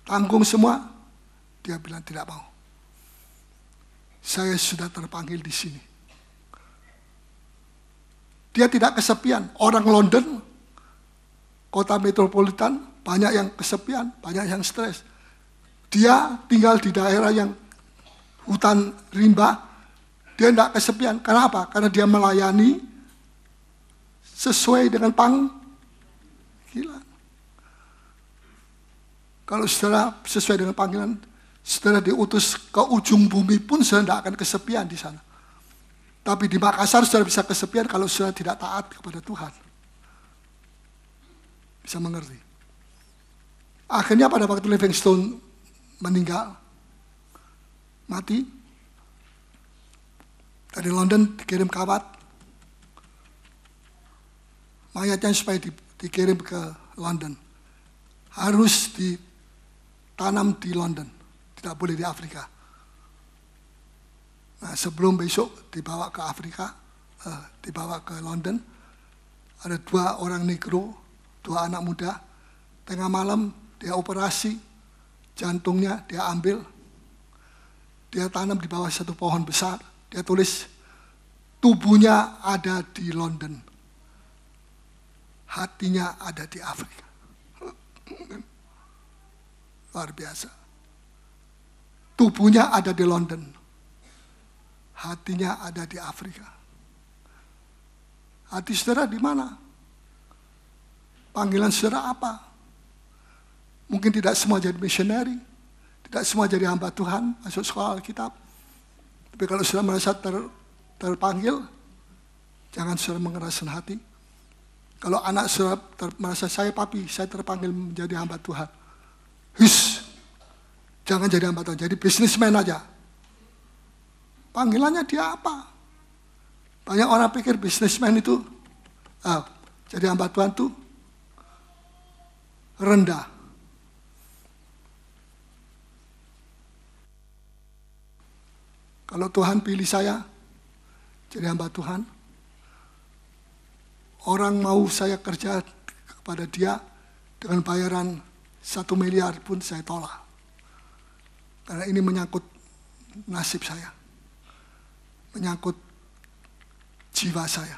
ditanggung semua. Dia bilang tidak mau. Saya sudah terpanggil di sini. Dia tidak kesepian. Orang London, kota metropolitan, banyak yang kesepian, banyak yang stres. Dia tinggal di daerah yang hutan rimba, dia tidak kesepian. Kenapa? Karena dia melayani sesuai dengan panggilan. Kalau saudara sesuai dengan panggilan, saudara diutus ke ujung bumi pun saudara tidak akan kesepian di sana. Tapi di Makassar saudara bisa kesepian kalau saudara tidak taat kepada Tuhan. Bisa mengerti. Akhirnya pada waktu Livingstone meninggal, mati, dari London dikirim kawat, mayatnya supaya dikirim ke London. Harus ditanam di London, tidak boleh di Afrika. Nah, sebelum besok dibawa ke Afrika, dibawa ke London, ada 2 orang negro, 2 anak muda, tengah malam dia operasi, jantungnya dia ambil, dia tanam di bawah satu pohon besar, dia tulis, tubuhnya ada di London, hatinya ada di Afrika. Luar biasa. Tubuhnya ada di London, hatinya ada di Afrika. Hati saudara di mana? Panggilan saudara apa? Mungkin tidak semua jadi missionary, tidak semua jadi hamba Tuhan, masuk sekolah Alkitab. Tapi kalau saudara merasa terpanggil, jangan saudara mengeraskan hati. Kalau anak saudara merasa, saya papi, saya terpanggil menjadi hamba Tuhan. Jangan jadi hamba Tuhan, jadi businessman aja. Panggilannya dia apa? Banyak orang pikir businessman itu, jadi hamba Tuhan itu rendah. Kalau Tuhan pilih saya jadi hamba Tuhan, orang mau saya kerja kepada dia dengan bayaran 1 miliar pun saya tolak. Karena ini menyangkut nasib saya, menyangkut jiwa saya.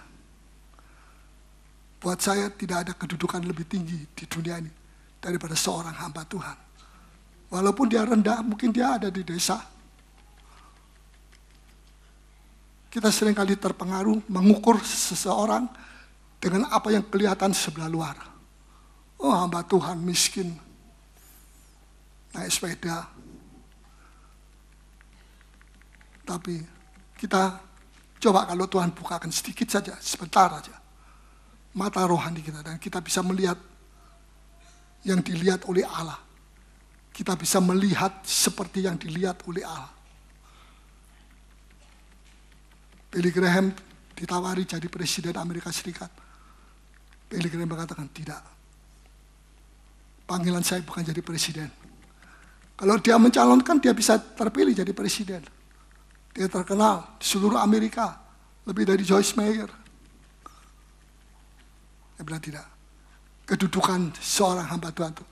Buat saya tidak ada kedudukan lebih tinggi di dunia ini daripada seorang hamba Tuhan. Walaupun dia rendah, mungkin dia ada di desa. Kita seringkali terpengaruh mengukur seseorang dengan apa yang kelihatan sebelah luar. Oh, hamba Tuhan miskin, naik sepeda. Tapi kita coba kalau Tuhan bukakan sedikit saja, sebentar saja, mata rohani kita, dan kita bisa melihat yang dilihat oleh Allah. Kita bisa melihat seperti yang dilihat oleh Allah. Billy Graham ditawari jadi presiden Amerika Serikat. Billy Graham mengatakan, tidak. Panggilan saya bukan jadi presiden. Kalau dia mencalonkan, dia bisa terpilih jadi presiden. Dia terkenal di seluruh Amerika, lebih dari Joyce Meyer. Dia bilang tidak. Kedudukan seorang hamba Tuhan itu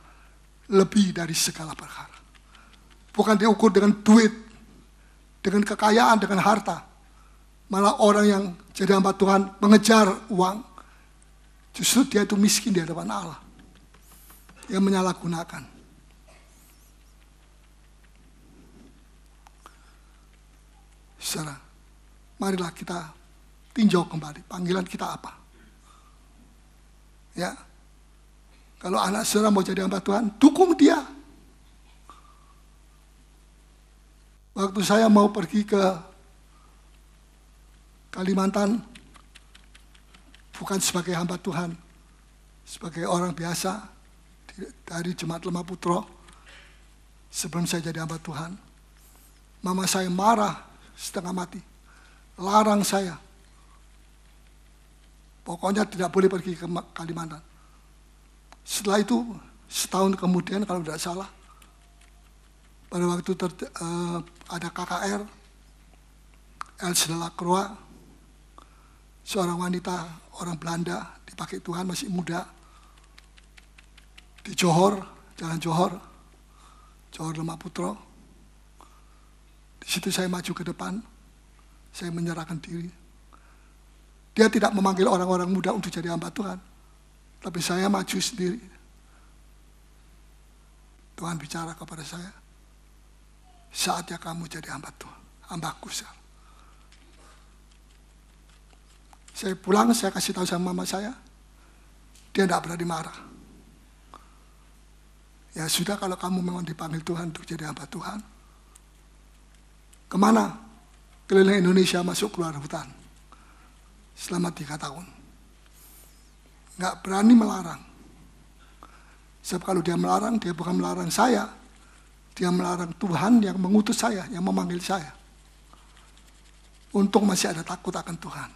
lebih dari segala perkara. Bukan diukur dengan duit, dengan kekayaan, dengan harta. Malah orang yang jadi hamba Tuhan mengejar uang, justru dia itu miskin di hadapan Allah. Yang menyalahgunakan. Saudara, marilah kita tinjau kembali panggilan kita apa. Ya, kalau anak saudara mau jadi hamba Tuhan, dukung dia. Waktu saya mau pergi ke Kalimantan, bukan sebagai hamba Tuhan, sebagai orang biasa dari Jemaat Lemah Putro, sebelum saya jadi hamba Tuhan. Mama saya marah setengah mati, larang saya. Pokoknya tidak boleh pergi ke Kalimantan. Setelah itu, setahun kemudian kalau tidak salah, pada waktu ada KKR, Els de la Croix, seorang wanita, orang Belanda, dipakai Tuhan, masih muda, di Johor, Jalan Johor Lemah Putro. Di situ saya maju ke depan, saya menyerahkan diri. Dia tidak memanggil orang-orang muda untuk jadi hamba Tuhan, tapi saya maju sendiri. Tuhan bicara kepada saya, saatnya kamu jadi hamba Tuhan, hambaku. Saya pulang, saya kasih tahu sama mama saya, dia tidak berani marah. Ya sudah, kalau kamu memang dipanggil Tuhan untuk jadi hamba Tuhan, kemana? Keliling Indonesia, masuk keluar hutan. Selama 3 tahun. Nggak berani melarang. Sebab kalau dia melarang, dia bukan melarang saya. Dia melarang Tuhan yang mengutus saya, yang memanggil saya. Untung masih ada takut akan Tuhan.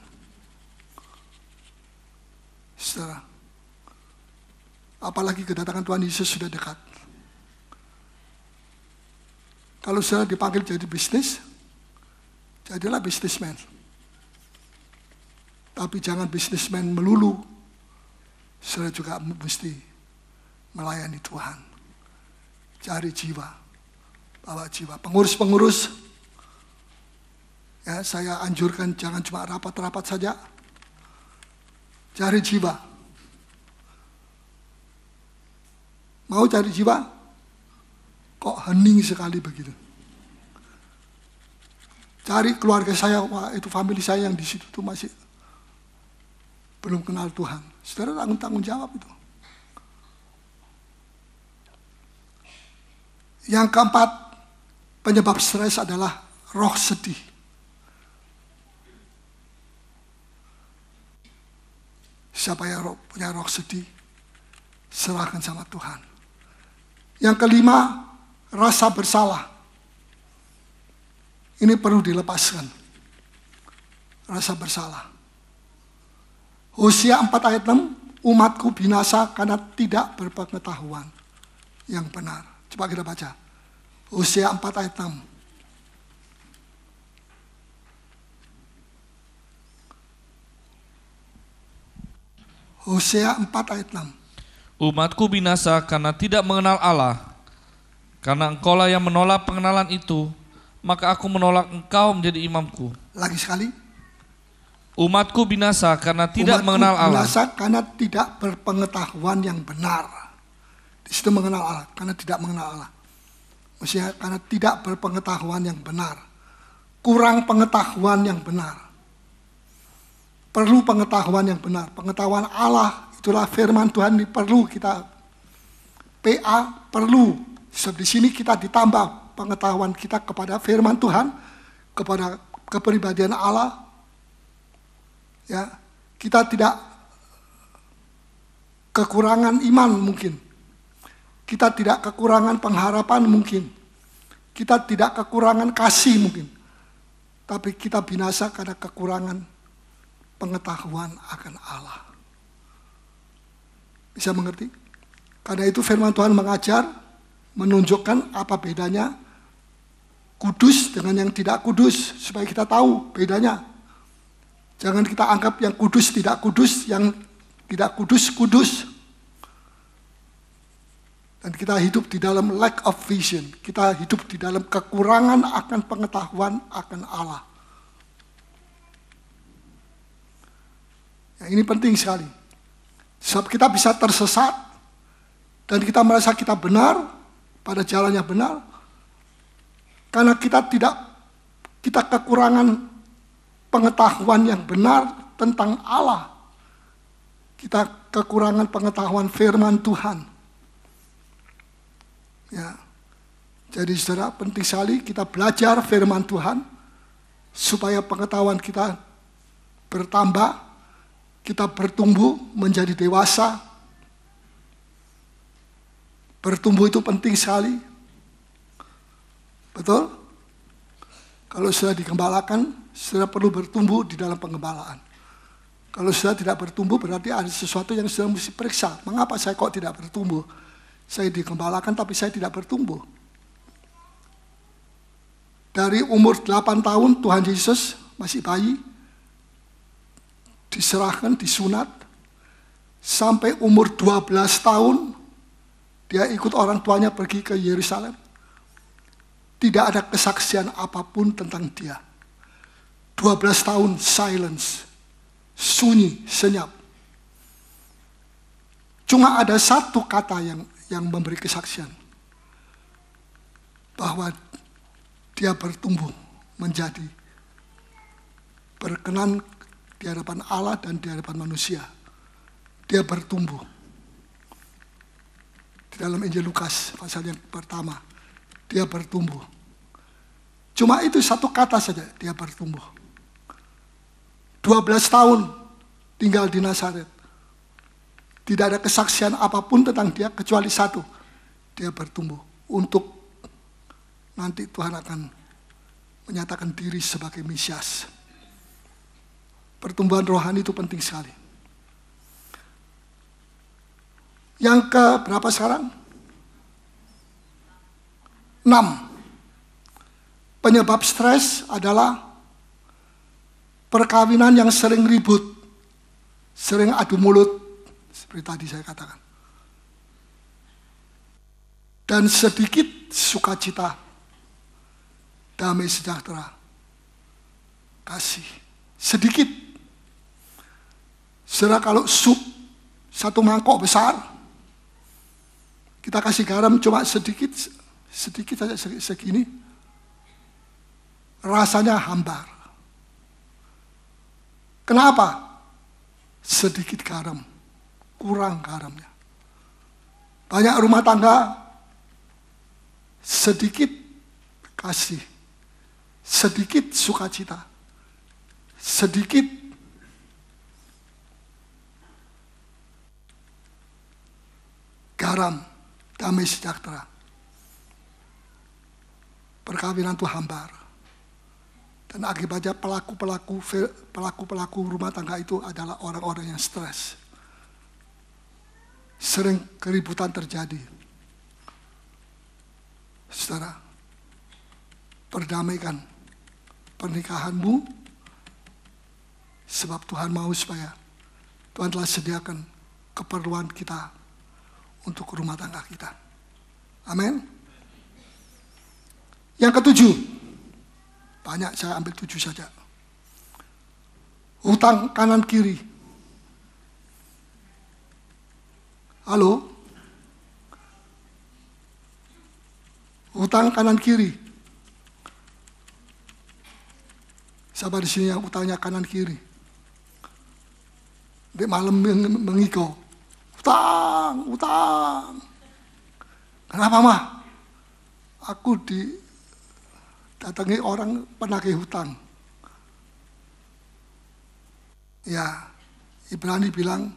Saudara, apalagi kedatangan Tuhan Yesus sudah dekat. Kalau saudara dipanggil jadi bisnis, jadilah bisnismen. Tapi jangan bisnismen melulu. Saudara juga mesti melayani Tuhan. Cari jiwa, bawa jiwa. Pengurus-pengurus, ya saya anjurkan jangan cuma rapat-rapat saja. Cari jiwa. Mau cari jiwa? Kok hening sekali begitu? Cari keluarga saya, wah itu famili saya yang di situ tuh masih belum kenal Tuhan. Saudara tanggung jawab itu. Yang keempat, penyebab stres adalah roh sedih. Siapa yang punya roh sedih, serahkan sama Tuhan. Yang kelima, rasa bersalah. Ini perlu dilepaskan. Rasa bersalah. Hosea 4 ayat 6, umatku binasa karena tidak berpengetahuan yang benar. Coba kita baca. Hosea 4 ayat 6. Hosea 4 ayat 6. Umatku binasa karena tidak mengenal Allah. Karena engkaulah yang menolak pengenalan itu, maka aku menolak engkau menjadi imamku. Lagi sekali. Umatku binasa karena tidak mengenal Allah. Umatku binasa karena tidak berpengetahuan yang benar. Di situ mengenal Allah, karena tidak mengenal Allah. Maksudnya karena tidak berpengetahuan yang benar. Kurang pengetahuan yang benar. Perlu pengetahuan yang benar. Pengetahuan Allah, itulah firman Tuhan, ini perlu kita. PA perlu. Sebab di sini kita ditambah pengetahuan kita kepada firman Tuhan, kepada kepribadian Allah. Ya, kita tidak kekurangan iman mungkin. Kita tidak kekurangan pengharapan mungkin. Kita tidak kekurangan kasih mungkin. Tapi kita binasa karena kekurangan pengetahuan akan Allah. Bisa mengerti? Karena itu firman Tuhan mengajar, menunjukkan apa bedanya kudus dengan yang tidak kudus. Supaya kita tahu bedanya. Jangan kita anggap yang kudus tidak kudus, yang tidak kudus kudus. Dan kita hidup di dalam lack of vision. Kita hidup di dalam kekurangan akan pengetahuan akan Allah. Ya, ini penting sekali. Sebab kita bisa tersesat dan kita merasa kita benar pada jalan yang benar. Karena kita kekurangan pengetahuan yang benar tentang Allah. Kita kekurangan pengetahuan firman Tuhan. Ya. Jadi saudara, penting sekali kita belajar firman Tuhan supaya pengetahuan kita bertambah, kita bertumbuh menjadi dewasa. Bertumbuh itu penting sekali. Betul? Kalau sudah digembalakan, sudah perlu bertumbuh di dalam penggembalaan. Kalau sudah tidak bertumbuh, berarti ada sesuatu yang sudah mesti periksa. Mengapa saya kok tidak bertumbuh? Saya digembalakan tapi saya tidak bertumbuh. Dari umur 8 tahun Tuhan Yesus masih bayi, diserahkan, disunat, sampai umur 12 tahun, dia ikut orang tuanya pergi ke Yerusalem. Tidak ada kesaksian apapun tentang dia. 12 tahun silence, sunyi, senyap. Cuma ada satu kata yang memberi kesaksian. Bahwa dia bertumbuh menjadi berkenan di hadapan Allah dan di hadapan manusia. Dia bertumbuh. Di dalam Injil Lukas pasal yang pertama, dia bertumbuh. Cuma itu satu kata saja, dia bertumbuh. 12 tahun tinggal di Nazaret. Tidak ada kesaksian apapun tentang dia kecuali satu. Dia bertumbuh untuk nanti Tuhan akan menyatakan diri sebagai Mesias. Pertumbuhan rohani itu penting sekali. Yang ke berapa sekarang? 6. Penyebab stres adalah perkawinan yang sering ribut, sering adu mulut, seperti tadi saya katakan. Dan sedikit sukacita, damai sejahtera, kasih. Sedikit. Saudara, kalau sup 1 mangkok besar, kita kasih garam cuma sedikit saja segini, rasanya hambar. Kenapa? Sedikit garam, kurang garamnya. Banyak rumah tangga, sedikit kasih, sedikit sukacita, sedikit garam, damai sejahtera. Perkawinan itu hambar. Dan akibatnya pelaku-pelaku rumah tangga itu adalah orang-orang yang stres. Sering keributan terjadi. Saudara, perdamaikan pernikahanmu, sebab Tuhan mau supaya Tuhan telah sediakan keperluan kita untuk rumah tangga kita. Amin. Yang ketujuh, banyak, saya ambil 7 saja. Hutang kanan kiri. Halo? Hutang kanan kiri. Siapa di sini yang hutangnya kanan kiri? Di malam mengigau. Hutang. Kenapa, mah? Aku datangi orang penagih hutang. Ya, Ibrani bilang,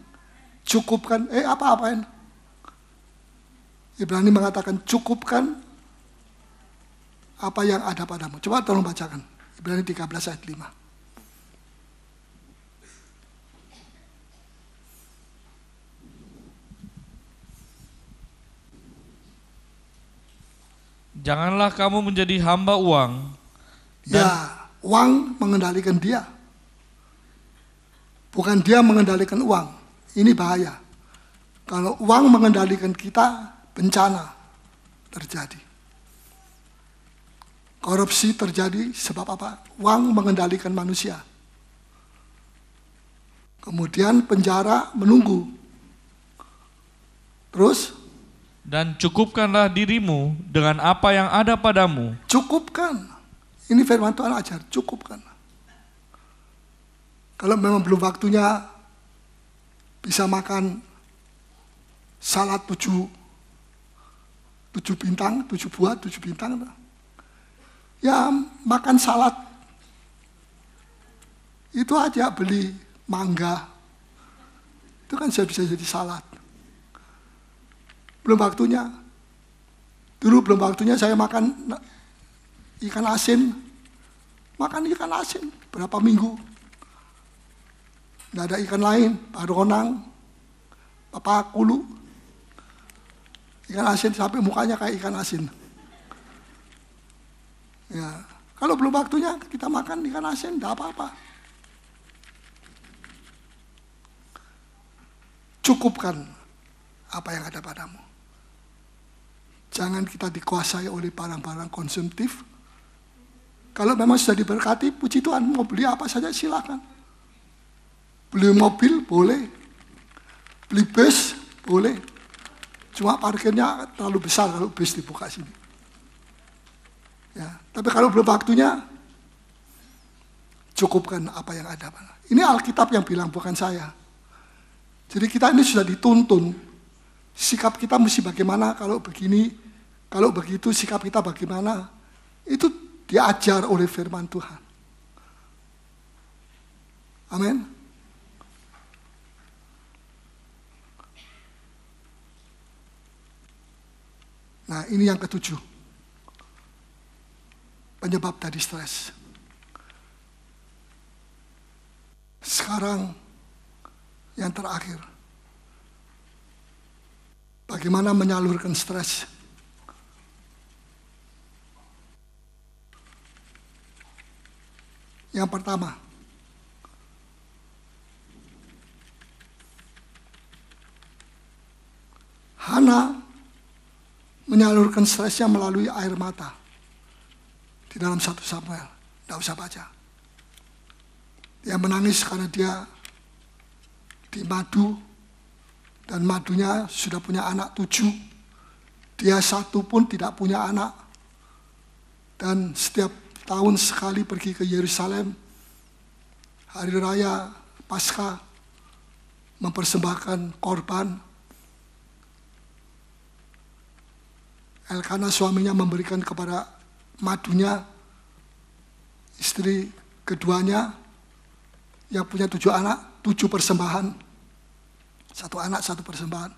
cukupkan, apa-apain. Ibrani mengatakan, cukupkan apa yang ada padamu. Coba tolong bacakan. Ibrani 13 ayat 5. Janganlah kamu menjadi hamba uang. Ya, uang mengendalikan dia. Bukan dia mengendalikan uang. Ini bahaya. Kalau uang mengendalikan kita, bencana terjadi. Korupsi terjadi sebab apa? Uang mengendalikan manusia. Kemudian penjara menunggu. Terus? Dan cukupkanlah dirimu dengan apa yang ada padamu. Cukupkan. Ini firman Tuhan ajar, cukupkan. Kalau memang belum waktunya bisa makan salad 7 bintang, 7 buah, 7 bintang. Ya makan salad. Itu aja, beli mangga. Itu kan bisa jadi salad. Belum waktunya. Dulu belum waktunya saya makan ikan asin, makan ikan asin berapa minggu. Nggak ada ikan lain, baronang, papakulu. Ikan asin sampai mukanya kayak ikan asin. Ya, kalau belum waktunya kita makan ikan asin, enggak apa-apa. Cukupkan apa yang ada padamu. Jangan kita dikuasai oleh barang-barang konsumtif. Kalau memang sudah diberkati, puji Tuhan, mau beli apa saja silakan. Beli mobil boleh, beli bus boleh. Cuma parkirnya terlalu besar kalau bus dibuka sini. Ya, tapi kalau belum waktunya, cukupkan apa yang ada. Ini Alkitab yang bilang, bukan saya. Jadi kita ini sudah dituntun. Sikap kita mesti bagaimana kalau begini, kalau begitu sikap kita bagaimana. Itu diajar oleh firman Tuhan. Amin. Nah, ini yang ketujuh. Penyebab dari stres. Sekarang yang terakhir. Bagaimana menyalurkan stres? Yang pertama, Hana menyalurkan stresnya melalui air mata. Di dalam 1 Samuel, tidak usah baca. Dia menangis karena dia di madu, dan madunya sudah punya anak 7. Dia satu pun tidak punya anak. Dan setiap tahun sekali pergi ke Yerusalem, hari raya Paskah, mempersembahkan korban. Elkana suaminya memberikan kepada madunya, istri keduanya yang punya 7 anak, 7 persembahan. 1 anak, 1 persembahan.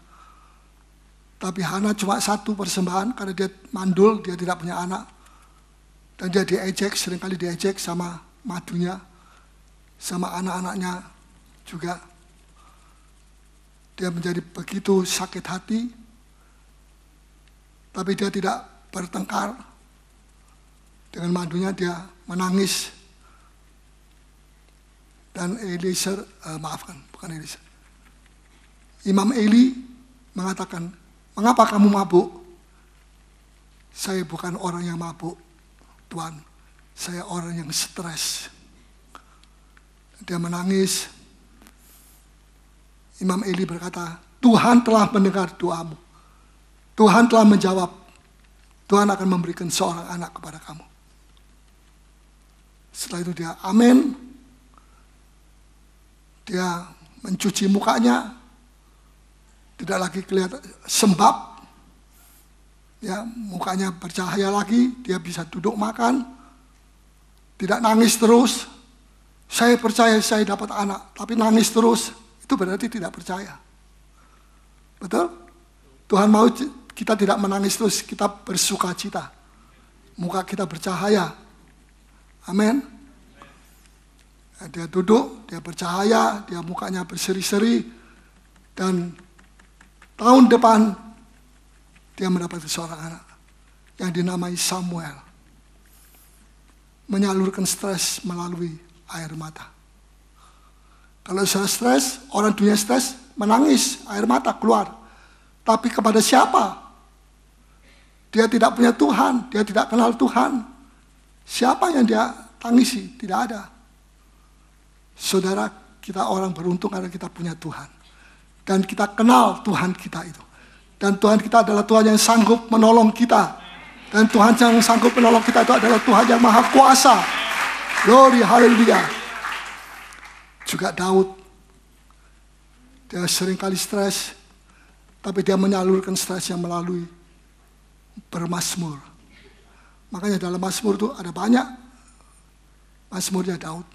Tapi Hana cuma 1 persembahan karena dia mandul, dia tidak punya anak. Dan dia diejek, seringkali diejek sama madunya, sama anak-anaknya juga. Dia menjadi begitu sakit hati, tapi dia tidak bertengkar. Dengan madunya dia menangis. Dan Imam Eli mengatakan, mengapa kamu mabuk? Saya bukan orang yang mabuk, Tuhan. Saya orang yang stres. Dia menangis. Imam Eli berkata, Tuhan telah mendengar doamu. Tuhan telah menjawab. Tuhan akan memberikan seorang anak kepada kamu. Setelah itu dia amin. Dia mencuci mukanya. Tidak lagi kelihatan sembab. Ya, mukanya bercahaya lagi. Dia bisa duduk makan. Tidak nangis terus. Saya percaya saya dapat anak. Tapi nangis terus. Itu berarti tidak percaya. Betul? Tuhan mau kita tidak menangis terus, kita bersuka cita. Muka kita bercahaya. Amin. Dia duduk, dia bercahaya, dia mukanya berseri-seri. Dan tahun depan, dia mendapat seorang anak yang dinamai Samuel. Menyalurkan stres melalui air mata. Kalau saya stres, orang dunia stres, menangis, air mata keluar. Tapi kepada siapa? Dia tidak punya Tuhan, dia tidak kenal Tuhan. Siapa yang dia tangisi? Tidak ada. Saudara, kita orang beruntung karena kita punya Tuhan. Dan kita kenal Tuhan kita itu. Dan Tuhan kita adalah Tuhan yang sanggup menolong kita. Dan Tuhan yang sanggup menolong kita itu adalah Tuhan yang maha kuasa. Glory, haleluya. Juga Daud. Dia seringkali stres. Tapi dia menyalurkan stresnya melalui bermazmur. Makanya dalam mazmur itu ada banyak mazmurnya Daud.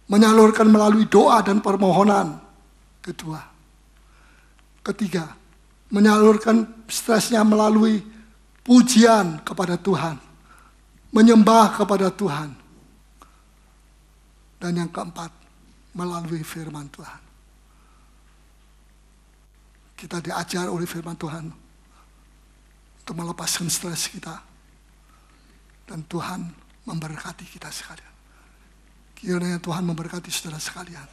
Menyalurkan melalui doa dan permohonan. Kedua. Ketiga, menyalurkan stresnya melalui pujian kepada Tuhan, menyembah kepada Tuhan. Dan yang keempat, melalui firman Tuhan. Kita diajar oleh firman Tuhan untuk melepaskan stres kita. Dan Tuhan memberkati kita sekalian. Kiranya Tuhan memberkati saudara sekalian.